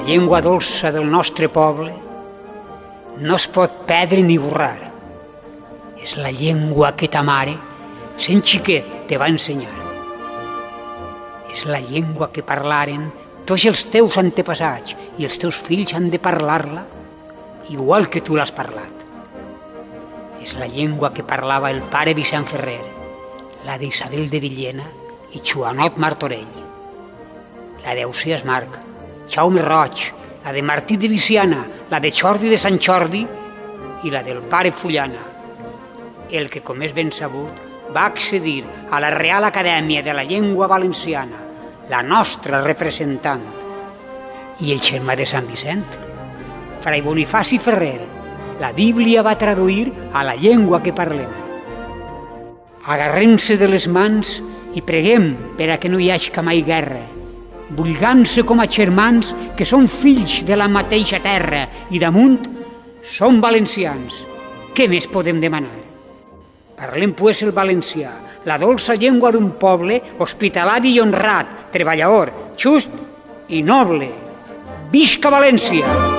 llengua dolça del nostre poble no es pot perdre ni borrar. És la llengua que ta mare, sent xiquet, te va ensenyar. És la llengua que parlaren tots els teus antepassats i els teus fills han de parlar-la igual que tu l'has parlat. És la llengua que parlava el pare Vicent Ferrer, la d'Isabel de Villena i Joanot Martorell, la d'Euseas Marc, Jaume Roig, la de Martí de Viciana, la de Jordi de Sant Jordi i la del pare Fullana, el que, com és ben sabut, va accedir a la Real Acadèmia de la Llengua Valenciana, la nostra representant, i el germà de Sant Vicent, Fray Bonifaci Ferrer, la Bíblia va traduir a la llengua que parlem. Agarrem-se de les mans i preguem per a que no hi hagi mai guerra, vulgant-se com a germans que són fills de la mateixa terra i damunt som valencians. Què més podem demanar? Parlem, pues, el valencià, la dolça llengua d'un poble hospitalari i honrat, treballador, just i noble. Visca València!